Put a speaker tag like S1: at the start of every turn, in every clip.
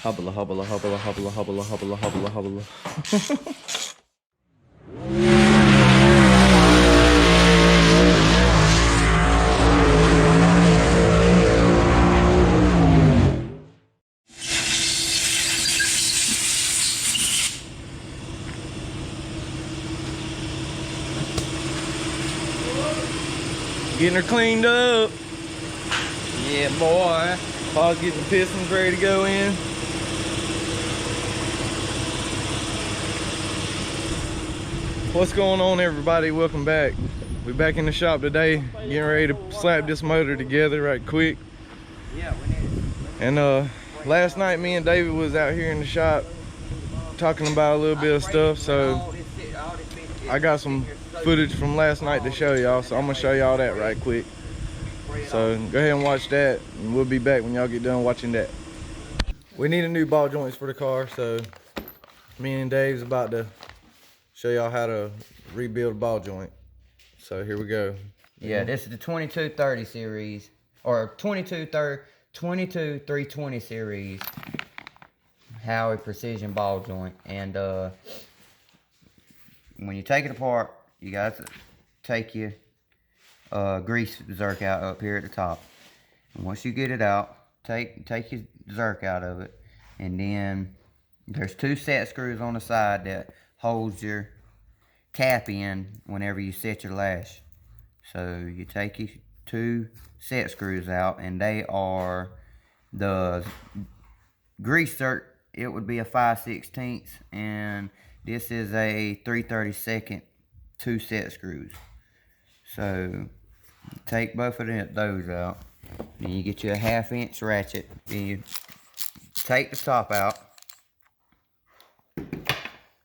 S1: Hobble, hobble, hobble, hobble, hobble, hobble, hobble, hobble. Getting her cleaned up. Yeah, boy. Paul's getting the pistons ready to go in. What's going on, everybody? Welcome back. We're back in the shop today, getting ready to slap this motor together right quick. And last night me and David was out here in the shop talking about a little bit of stuff, so I got some footage from last night to show y'all, so I'm gonna show y'all that right quick. So go ahead and watch that, and we'll be back when y'all get done watching that. We need a new ball joints for the car, so me and Dave's about to show y'all how to rebuild a ball joint. So here we go.
S2: Yeah, this is the 2230 series, or 22 320 series Howie precision ball joint. And when you take it apart, you got to take your grease zerk out up here at the top. And once you get it out, take your zerk out of it, and then there's two set screws on the side that holds your cap in whenever you set your lash. So you take your two set screws out, and they are the grease zerk. It would be a 5/16, and this is a 3/32 two set screws. So take both of those out, then you get you a 1/2 inch ratchet, then you take the top out,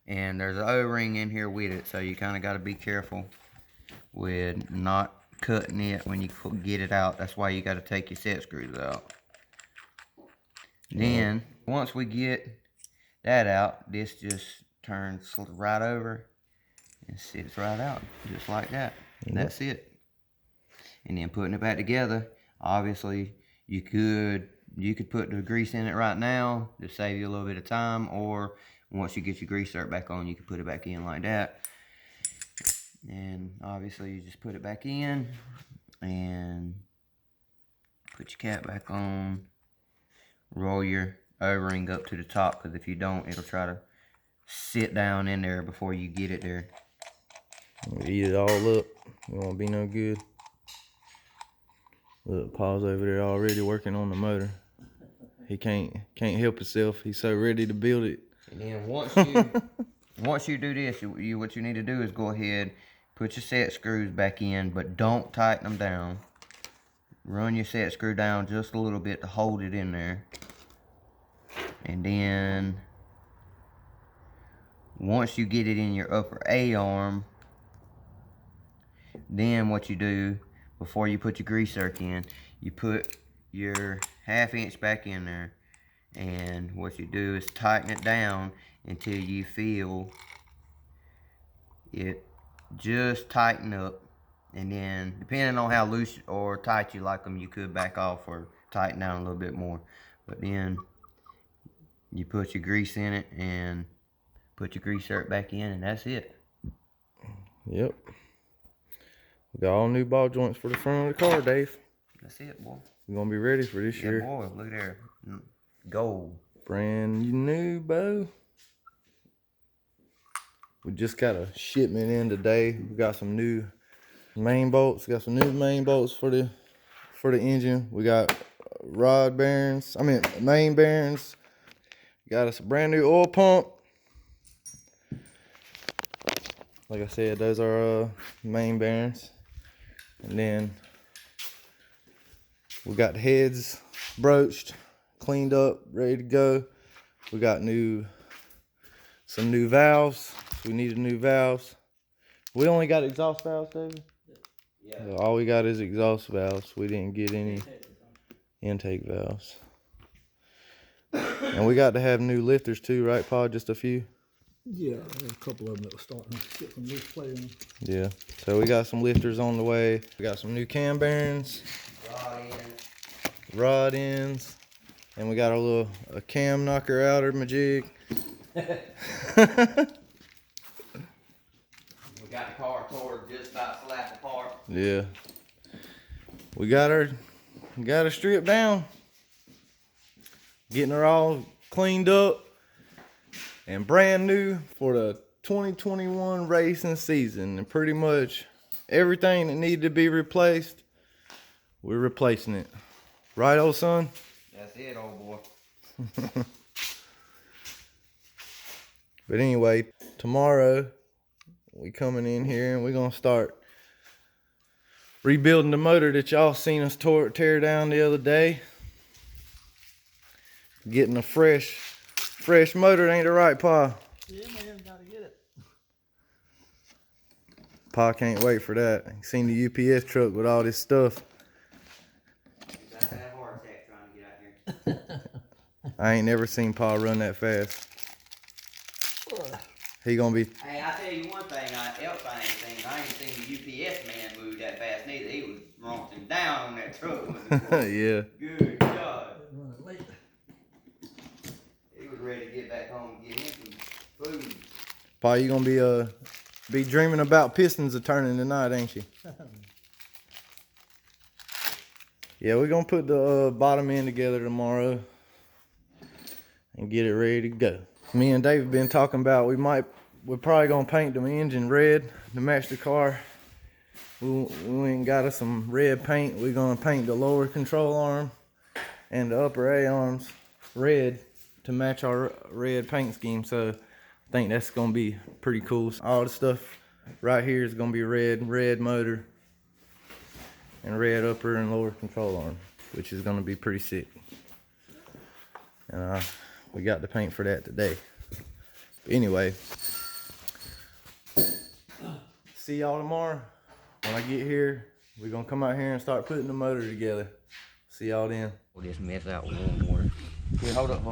S2: and there's an O-ring in here with it, so you kind of got to be careful with not cutting it when you get it out. That's why you got to take your set screws out. Then once we get that out, this just turns right over and sits right out just like that. And that's it. And then putting it back together, obviously you could put the grease in it right now to save you a little bit of time, or once you get your grease zerk back on, you can put it back in like that. And obviously you just put it back in and put your cap back on, roll your O-ring up to the top, because if you don't, it'll try to sit down in there before you get it there.
S1: Eat it all up. It won't be no good. Look, Paul's over there already working on the motor. He can't help himself. He's so ready to build it.
S2: And then once you do this, what you need to do is go ahead, put your set screws back in, but don't tighten them down. Run your set screw down just a little bit to hold it in there. And then once you get it in your upper A arm, then what you do, before you put your grease zerk in, you put your 1/2 inch back in there, and what you do is tighten it down until you feel it just tighten up. And then depending on how loose or tight you like them, you could back off or tighten down a little bit more. But then you put your grease in it and put your grease zerk back in, and that's it.
S1: Yep. We got all new ball joints for the front of the car, Dave.
S2: That's it, boy.
S1: We're gonna be ready for this year.
S2: Boy, look there. Gold.
S1: Brand new, Bo. We just got a shipment in today. We got some new main bolts. Got some new main bolts for the engine. We got main bearings. Got us a brand new oil pump. Like I said, those are main bearings. And then we got the heads broached, cleaned up, ready to go. We got some new valves. We needed new valves. We only got exhaust valves, David? Yeah. All we got is exhaust valves. We didn't get any intake valves. And we got to have new lifters too, right, Paul? Just a few?
S3: Yeah, there's a couple of them that were starting to get some loose play in.
S1: Yeah, so we got some lifters on the way. We got some new cam bearings,
S2: Rod ends.
S1: And we got a cam knocker outer majig.
S2: We got the car toward just about slap apart.
S1: Yeah. We got her stripped down. Getting her all cleaned up and brand new for the 2021 racing season. And pretty much everything that needed to be replaced, we're replacing it. Right, old son?
S2: That's it, old boy.
S1: But anyway, tomorrow we coming in here and we're gonna start rebuilding the motor that y'all seen us tear down the other day. Getting a fresh motor, ain't it right, Pa?
S3: Yeah, man, gotta get it.
S1: Pa can't wait for that. Seen the UPS truck with all this stuff.
S2: Got to have a heart attack trying to get out here.
S1: I ain't never seen Pa run that fast. He gonna be.
S2: Hey, I tell you one thing, I ain't seen the UPS man move that fast neither. He was romping down on that truck.
S1: Yeah.
S2: Good God.
S3: Running late.
S2: He was ready to get back home and get him some food.
S1: Pa, you gonna be dreaming about pistons of turning tonight, ain't you? Yeah, we're gonna put the bottom end together tomorrow and get it ready to go. Me and Dave have been talking about we're probably gonna paint the engine red to match the car. We went and got us some red paint. We're gonna paint the lower control arm and the upper A arms red to match our red paint scheme. So I think that's gonna be pretty cool. All the stuff right here is gonna be red motor and red upper and lower control arm, which is gonna be pretty sick. And we got the paint for that today. Anyway, see y'all tomorrow. When I get here, we're gonna come out here and start putting the motor together. See y'all then.
S2: We'll just mess out with warm water. Here, hold up.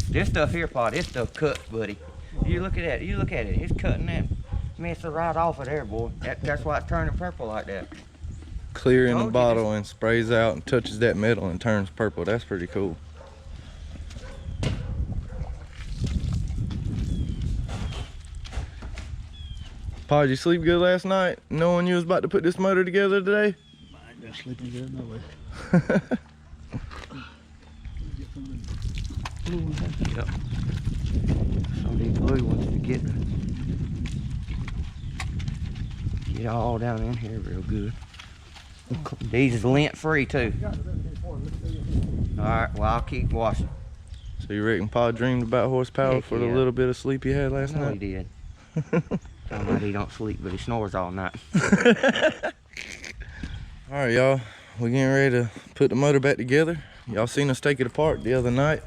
S2: This stuff here, Pa, this stuff cuts, buddy. You look at that. It's cutting that mess right off of there, boy. That's why it's turning purple like that.
S1: Clear in the bottle and sprays out and touches that metal and turns purple. That's pretty cool. Pa, did you sleep good last night knowing you was about to put this motor together today?
S3: I ain't been sleeping good, no way.
S2: Yep. Some of these blue ones to get all down in here real good. These is lint free too. Alright, well I'll keep washing.
S1: So you reckon Pa dreamed about horsepower
S2: Heck
S1: for the
S2: yeah.
S1: little bit of sleep he had last
S2: No,
S1: night?
S2: he did. Somebody he don't sleep, but he snores all night.
S1: Alright, y'all. We're getting ready to put the motor back together. Y'all seen us take it apart the other night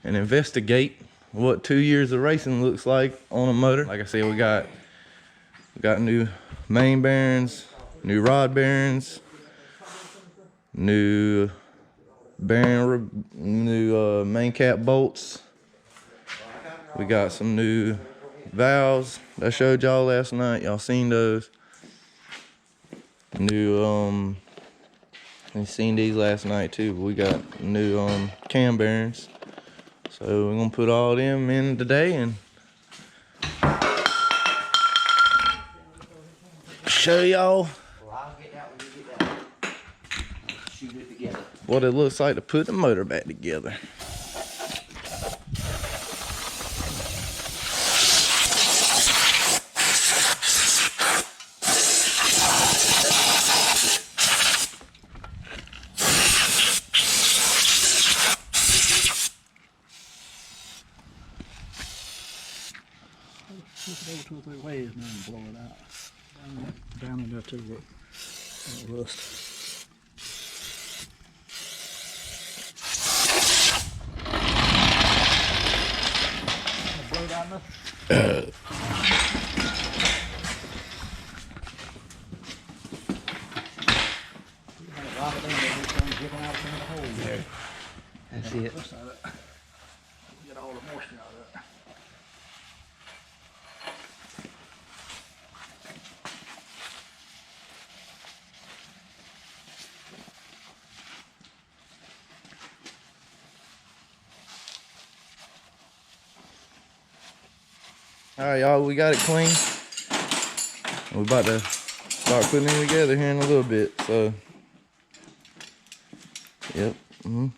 S1: and investigate what 2 years of racing looks like on a motor. Like I said, we got new main bearings, new rod bearings, new bearing, new main cap bolts. We got some new valves that I showed y'all last night. Y'all seen those. New you seen these last night too, but we got new cam bearings. So we're gonna put all them in today and show y'all
S2: Well, I'll get that when you get that. Shoot it together.
S1: what it looks like to put the motor back together.
S3: Flip it over 2 or 3 ways now and blow it out. Down in there too, but rust. Blow down nothing.
S2: That's it.
S3: Get all the moisture out of it.
S1: All right, y'all, we got it clean. We're about to start putting it together here in a little bit. So, yep.
S3: Oh,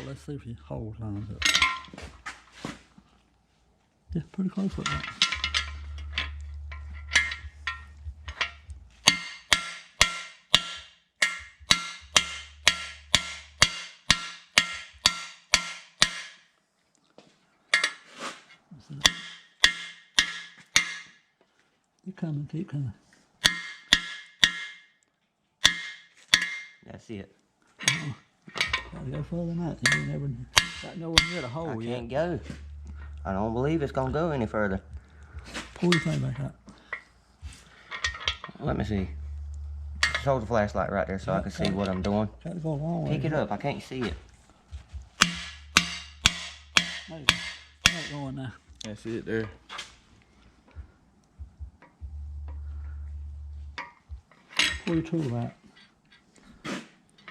S3: let's see if your hole lines up. Yeah, pretty close with that. Keep coming, keep coming.
S2: That's it.
S3: Gotta go further than that. You ain't never got nowhere near the hole
S2: I
S3: yet.
S2: can't go. I don't believe it's gonna go any further.
S3: Pull your thing back out.
S2: Let me see. Just hold the flashlight right there so I can see what I'm doing.
S3: Gotta go a long way.
S2: Pick it up. I can't see it.
S3: There you go. Got it going now.
S1: That's it there.
S3: Pull your tool out.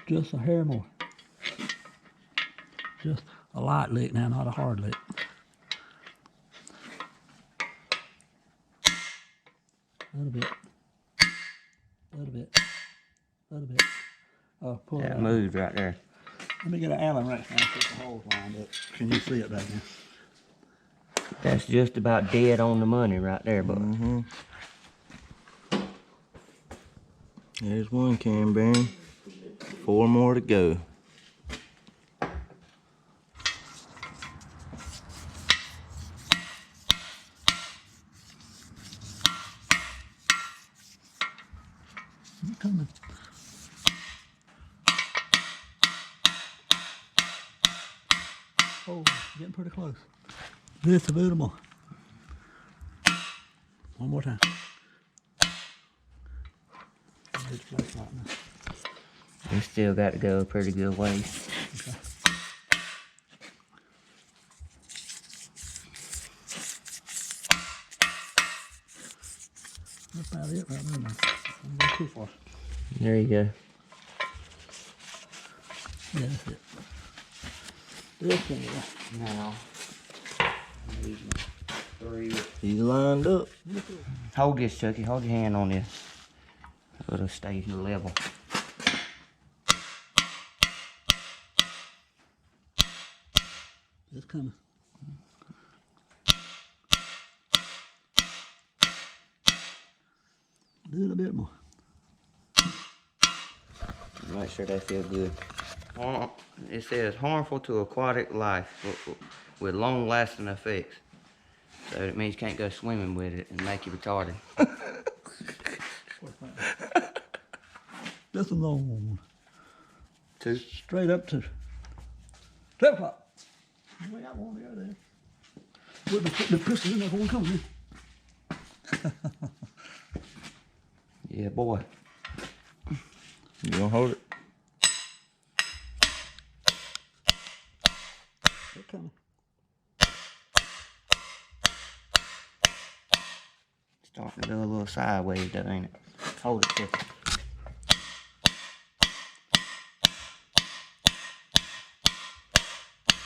S3: Just a hair more. Just a light lick now, not a hard lick. A little bit. A little bit. A little bit. Oh, pull it
S2: That
S3: out.
S2: moved right there.
S3: Let me get an Allen wrench now so the hole's lined up. Can you see it back there?
S2: That's just about dead on the money right there, but
S1: There's one cam bearing. 4 more to go.
S3: I'm coming. Oh, getting pretty close. Just a little more. One more time. Good flashlight now.
S2: we still got to go a pretty good ways.
S3: Okay. That's about it right there now. Don't go too far.
S2: There you go.
S3: Yeah, that's it. This thing, yeah.
S2: Now, 3.
S1: He's lined up.
S2: Hold this, Chucky. Hold your hand on this. It'll stay level.
S3: It's coming. A little bit more.
S2: Make sure they feel good. It says harmful to aquatic life with long-lasting effects. So it means you can't go swimming with it and make you retarded.
S3: Just a long one.
S2: 2.
S3: Straight up to 12 o'clock. We got one to go there. We'll be putting the pistol in there before we come in.
S2: Yeah, boy.
S1: You gonna hold it?
S3: They're coming.
S2: Starting to go a little sideways though, ain't it? Hold it, Chucky.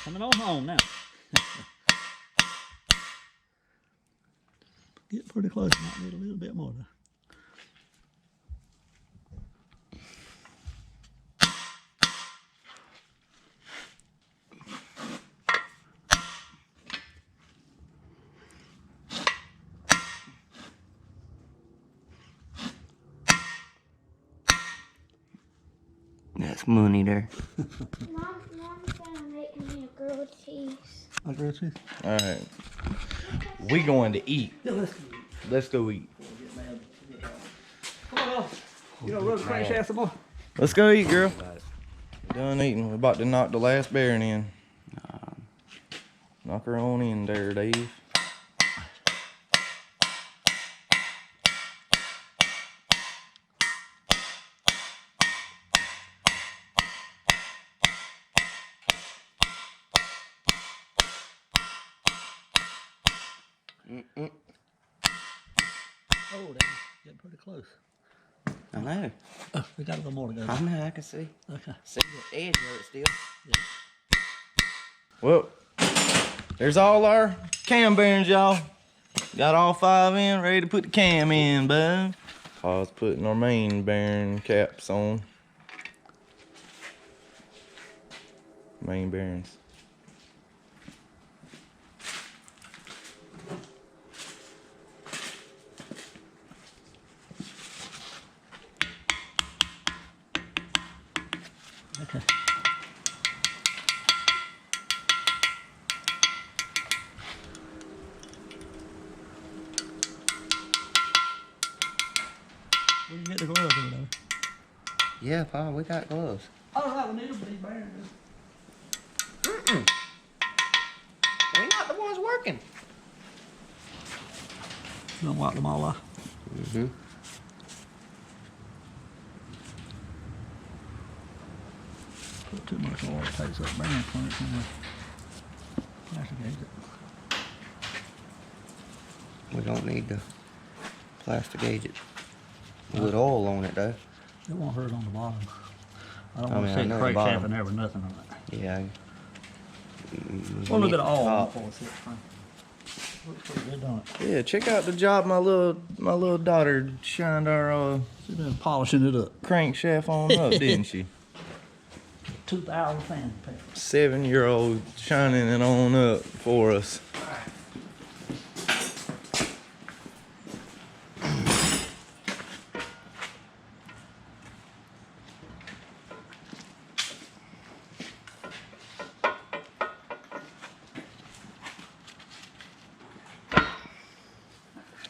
S3: Coming on home now. Get pretty close. Might need a little bit more.
S2: That's money there.
S4: Mom's gonna make me a grilled cheese.
S3: A grilled cheese?
S1: All right. We going to eat.
S3: Yeah, let's go.
S1: Let's go eat.
S3: Come on, you know, rub the crankshaft some more.
S1: Let's go eat, girl. Done eating. We're about to knock the last bearing in. Knock her on in there, Dave.
S2: Mm-mm.
S3: Oh, that's getting pretty close.
S2: I know.
S3: Oh, we got a little more to go.
S2: I know, I can see.
S3: Okay.
S2: See the edge of it still.
S1: Well, there's all our cam bearings, y'all. Got all 5 in, ready to put the cam in, bud. I was putting our main bearing caps on. Main bearings.
S3: Okay. We can get the gloves over there.
S2: Yeah, Pa, we got gloves.
S3: All right, we need them, these bearings.
S2: We're not the ones working.
S3: Gonna wipe them all off.
S2: Mm-hmm.
S3: Put too much oil, it takes up bearing clearance on the plastic exit.
S2: We don't need to plastic gauge it with oil on it, though.
S3: It won't hurt on the bottom. I don't
S2: I
S3: want
S2: mean,
S3: to
S2: I
S3: see
S2: know
S3: the
S2: the
S3: crankshaft
S2: bottom.
S3: in there with nothing on it.
S2: Yeah.
S3: A little bit of oil on
S2: Top.
S3: it before we see it spring. Looks pretty good, don't it?
S1: Yeah, check out the job my little daughter shined our
S3: She's been polishing it up.
S1: crankshaft on up, didn't she?
S3: 2,000 fan paper.
S1: 7-year-old shining it on up for us.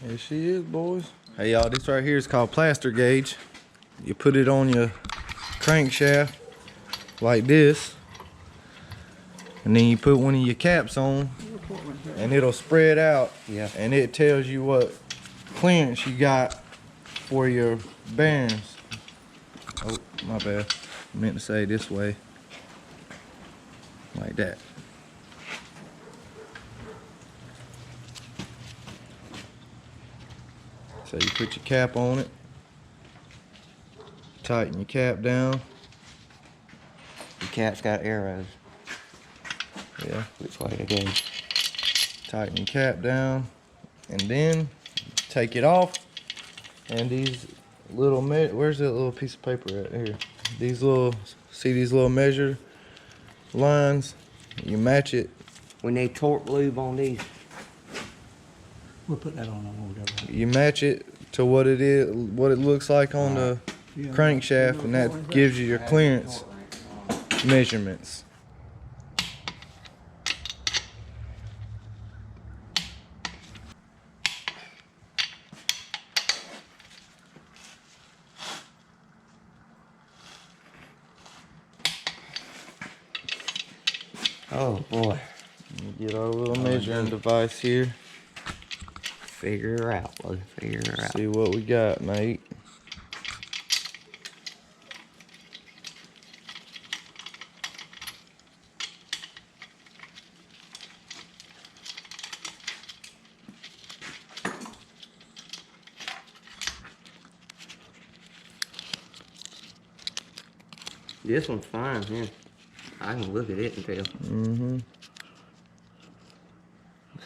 S1: Here she is, boys. Hey, y'all, this right here is called plaster gauge. You put it on your crankshaft like this, and then you put one of your caps on, and it'll spread out.
S2: Yeah.
S1: And it tells you what clearance you got for your bearings. Oh, my bad. I meant to say this way. Like that. So you put your cap on it, tighten your cap down.
S2: The cat's got arrows.
S1: Yeah,
S2: Which way to go?
S1: tighten your cap down, and then take it off. And these little where's that little piece of paper at here? These little, see these little measure lines? You match it.
S2: We need torque lube on these.
S3: We'll put that on when we go back.
S1: You match it to what it is, what it looks like on the crankshaft, and that gives you your clearance measurements.
S2: Oh boy.
S1: Get our little measuring device here.
S2: Figure her out, boy. Figure her out.
S1: See what we got, mate.
S2: This one's fine here. I can look at it and tell.
S1: Mm-hmm.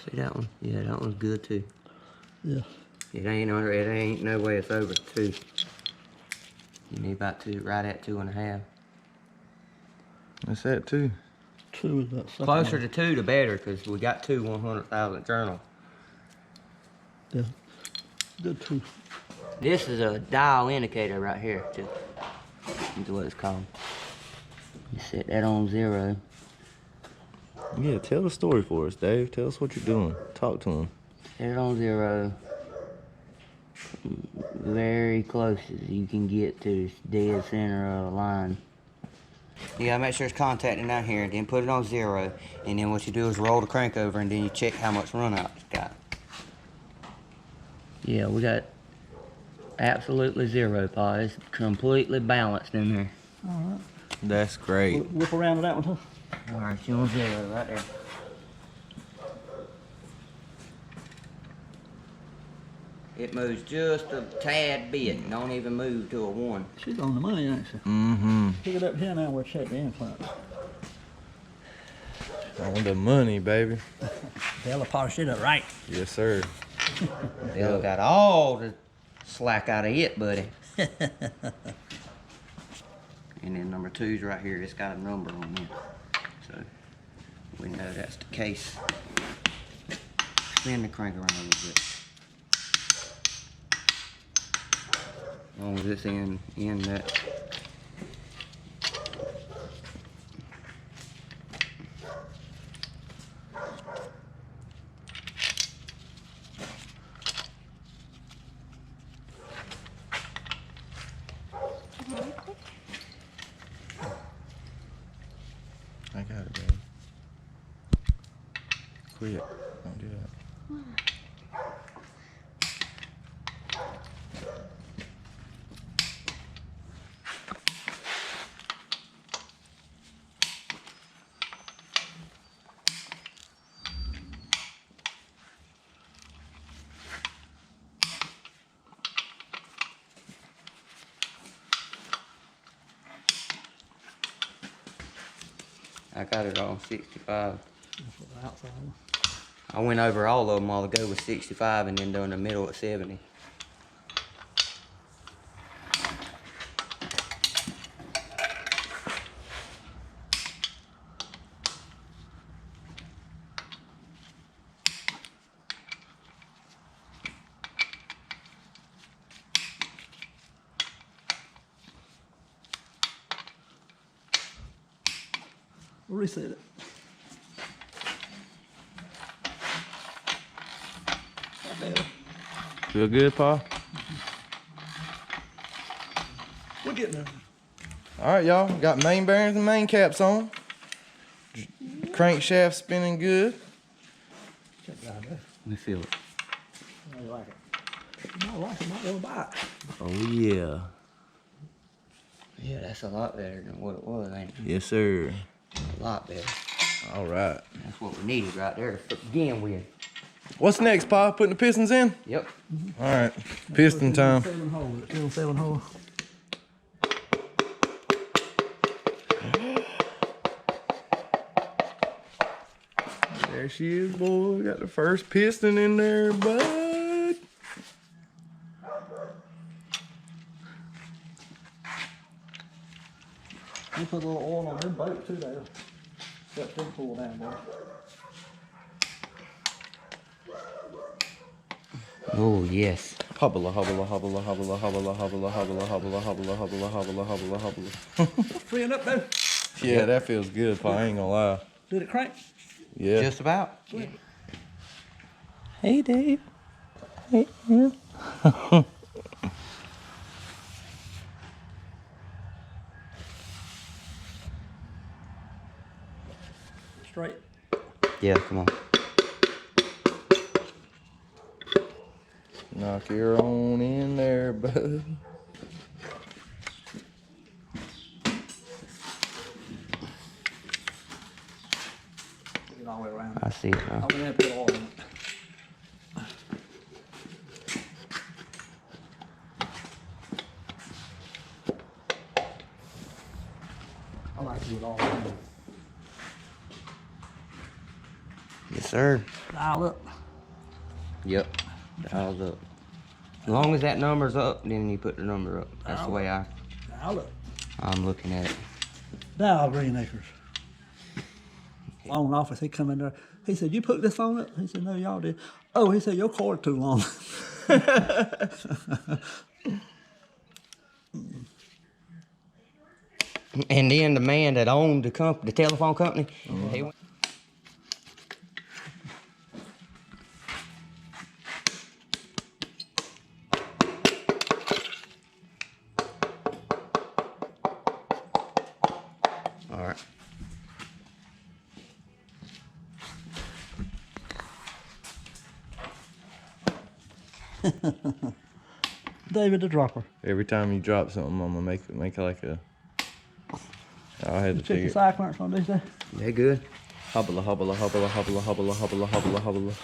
S2: See that one? Yeah, that one's good too.
S3: Yeah.
S2: It ain't no way it's over 2. You need about 2, right at 2.5.
S1: That's that too.
S3: 2 is about something.
S2: Closer to 2, the better, because we got 2 100,000 journal.
S3: Yeah. Good 2.
S2: This is a dial indicator right here, too. That's what it's called. You set that on 0.
S1: Yeah, tell the story for us, Dave. Tell us what you're doing. Talk to him.
S2: Set it on 0. Very close as you can get to dead center of the line. You gotta make sure it's contacting down here, and then put it on 0. And then what you do is roll the crank over, and then you check how much run out it's got. Yeah, we got absolutely 0, Pa. It's completely balanced in there.
S3: All right.
S1: That's great.
S3: Whip around to that one, too.
S2: Alright, you on 0 right there. It moves just a tad bit. Don't even move to a 1.
S3: She's on the money, ain't she?
S1: Mm-hmm.
S3: Pick it up here now. We'll check the influence.
S1: On the money, baby.
S3: Bella polished it up right.
S1: Yes, sir.
S2: Bella got all the slack out of it, buddy. And then number 2's right here. It's got a number on it. So we know that's the case. Spin the crank around a little bit. As long as it's in that.
S1: I got it, baby. Quit. Don't do that.
S2: I got it on 65.
S3: That's what the outside one.
S2: I went over all of them all ago with 65 and then down the middle at 70.
S3: We'll reset it.
S1: Feel good, Pa?
S3: We're getting there.
S1: All right, y'all. Got main bearings and main caps on. Crankshaft spinning good.
S3: Check it out there.
S2: Let me feel it.
S3: How you like it? You might like it, might be able to buy it.
S1: Oh, yeah.
S2: Yeah, that's a lot better than what it was, ain't it?
S1: Yes, sir.
S2: A lot better.
S1: All right.
S2: That's what we needed right there to begin with.
S1: What's next, Pa? Putting the pistons in?
S2: Yep.
S1: All right. Piston time.
S3: 7 hole. It's still 7 hole.
S1: There she is, boy. Got the first piston in there, bud.
S3: You put a little oil on them boat too there. Got them pull down, boy.
S2: Oh, yes.
S1: Hubba, hubba, hubba, hubba, hubba, hubba, hubba, hubba, hubba, hubba, hubba, hubba, hubba.
S3: Freeing up though.
S1: Yeah, that feels good, Pa. I ain't gonna lie.
S3: Did it crank?
S1: Yeah.
S2: Just about.
S1: Hey, Dave. Hey.
S3: Straight.
S2: Yeah, come on.
S1: Knock your on in there, bud.
S3: Get it all the way around.
S2: I see it now.
S3: I'm gonna put oil in it. I like to do it all around.
S2: Yes, sir.
S3: Dial up.
S2: Yep. Dialed up. As long as that number's up, then you put the number up. That's the way
S3: Dial up.
S2: I'm looking at it.
S3: Dial Green Acres. Phone office, he come in there. He said, "You put this on it?" He said, "No, y'all did." Oh, he said, "Your cord too long."
S2: And then the man that owned the telephone company, he went. All right.
S3: David the dropper.
S1: Every time you drop something, I'm gonna make like a. I had to
S3: Check the
S1: figure.
S3: side clearance on these there.
S2: They good.
S1: Hubba, hubba, hubba, hubba, hubba, hubba, hubba, hubba.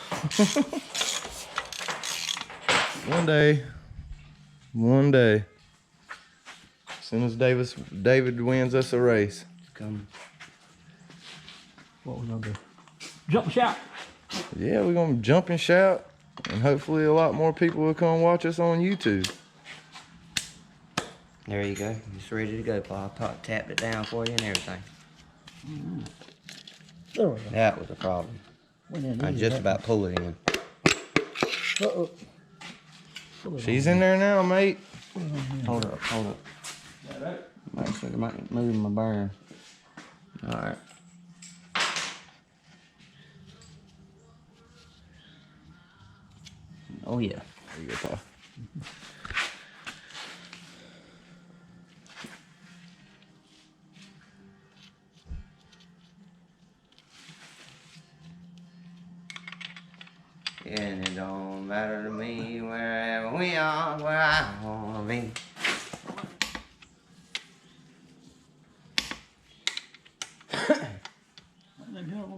S1: One day. One day. As soon as David wins us a race.
S2: It's coming.
S3: What we gonna do? Jump and shout.
S1: Yeah, we're gonna jump and shout, and hopefully a lot more people will come watch us on YouTube.
S2: There you go. It's ready to go, Paul. Tapped it down for you and everything.
S3: There we go.
S2: That was a problem.
S3: We didn't
S2: I
S3: need
S2: just
S3: that.
S2: about pulled it in.
S3: Uh-oh.
S1: She's in there now, mate.
S2: Hold up, hold up. Make sure it might move my burn. Alright. Oh yeah.
S1: There you go, Paul.
S2: And it don't matter to me wherever we are, where I wanna be.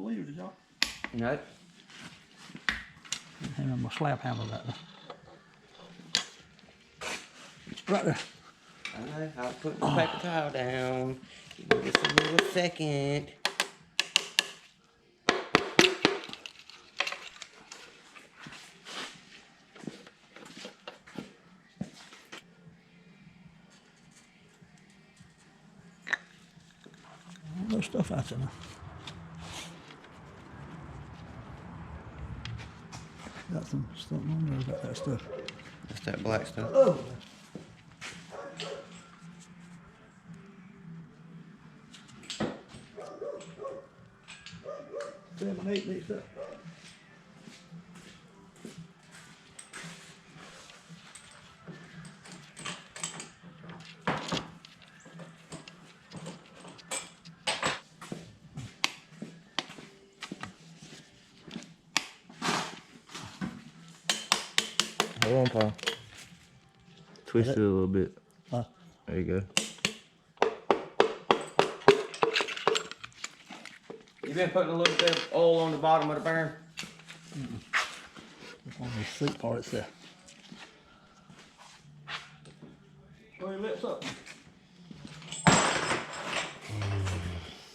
S3: Did y'all?
S2: Nope.
S3: Hang on, my slap handle that. Right there.
S2: I'll put the paper towel down. Give me just a little second.
S3: There's stuff out there now. Got some stuff on there about that stuff.
S2: That's that black stuff.
S3: Oh! 7 and 8 mixed up.
S1: Hold on, Paul. Twist it a little bit.
S3: Huh?
S1: There you go.
S2: You been putting a little bit of oil on the bottom of the burn?
S3: On the seat part itself. Show your lips up.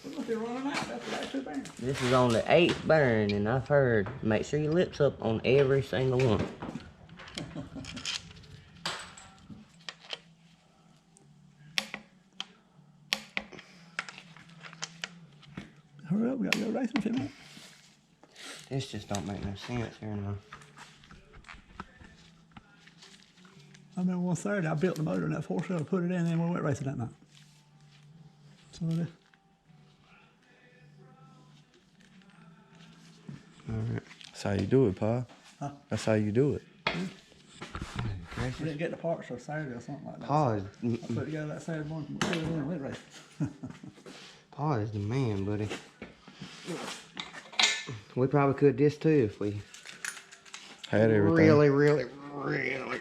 S3: We must be running out. That's the last 2 burns.
S2: This is on the 8th burn, and I've heard make sure your lips up on every single one.
S3: Hurry up, we gotta go racing in a few minutes.
S2: This just don't make no sense here now.
S3: I remember one Saturday I built the motor in that 4-cylinder, put it in, and then we went racing that night. So it is.
S1: That's how you do it, Pa.
S3: Huh?
S1: That's how you do it.
S3: We didn't get the parts till Saturday or something like that.
S2: Paul is,
S3: I put it together that Saturday morning, put it in and went racing.
S2: Paul is the man, buddy. We probably could this too if we
S1: Had everything.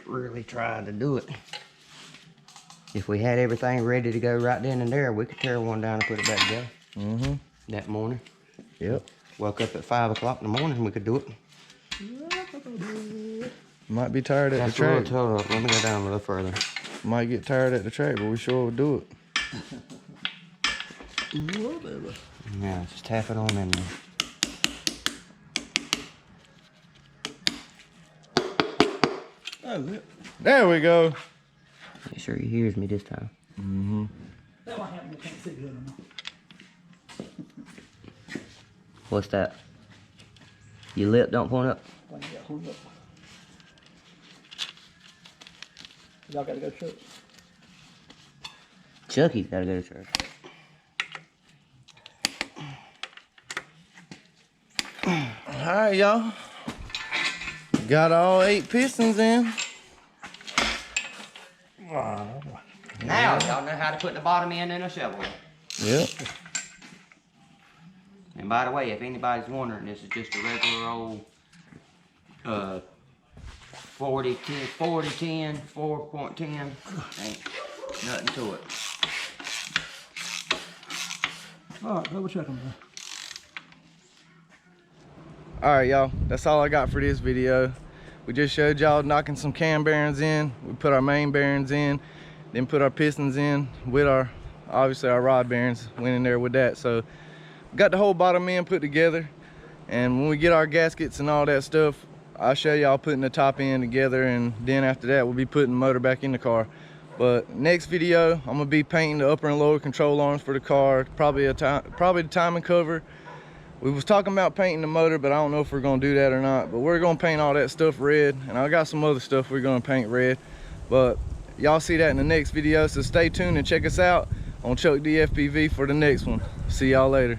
S2: really tried to do it. If we had everything ready to go right then and there, we could tear one down and put it back together.
S1: Mm-hmm.
S2: That morning.
S1: Yep.
S2: Woke up at 5 o'clock in the morning, we could do it.
S1: Might be tired at
S2: That's
S1: the
S2: a
S1: track.
S2: little total. Let me go down a little further.
S1: Might get tired at the track, but we sure will do it.
S2: Yeah, just tap it on in there.
S3: That was it.
S1: There we go.
S2: Make sure he hears me this time.
S1: Mm-hmm.
S3: That might happen, we can't see good enough.
S2: What's that? Your lip don't point up?
S3: I think I got hung up. Y'all gotta go to church.
S2: Chucky's gotta go to church.
S1: Alright, y'all. Got all 8 pistons in.
S2: Now y'all know how to put the bottom end in a shovel.
S1: Yep.
S2: And by the way, if anybody's wondering, this is just a regular old 40, 10, 4.10. Ain't nothing to it.
S3: Alright, double check them.
S1: Alright, y'all. That's all I got for this video. We just showed y'all knocking some cam bearings in. We put our main bearings in, then put our pistons in with our, obviously our rod bearings went in there with that. So got the whole bottom end put together. And when we get our gaskets and all that stuff, I'll show y'all putting the top end together, and then after that we'll be putting the motor back in the car. But next video, I'm gonna be painting the upper and lower control arms for the car, probably the timing cover. We was talking about painting the motor, but I don't know if we're gonna do that or not. But we're gonna paint all that stuff red, and I got some other stuff we're gonna paint red. But y'all see that in the next video, so stay tuned and check us out on Chuck D FPV for the next one. See y'all later.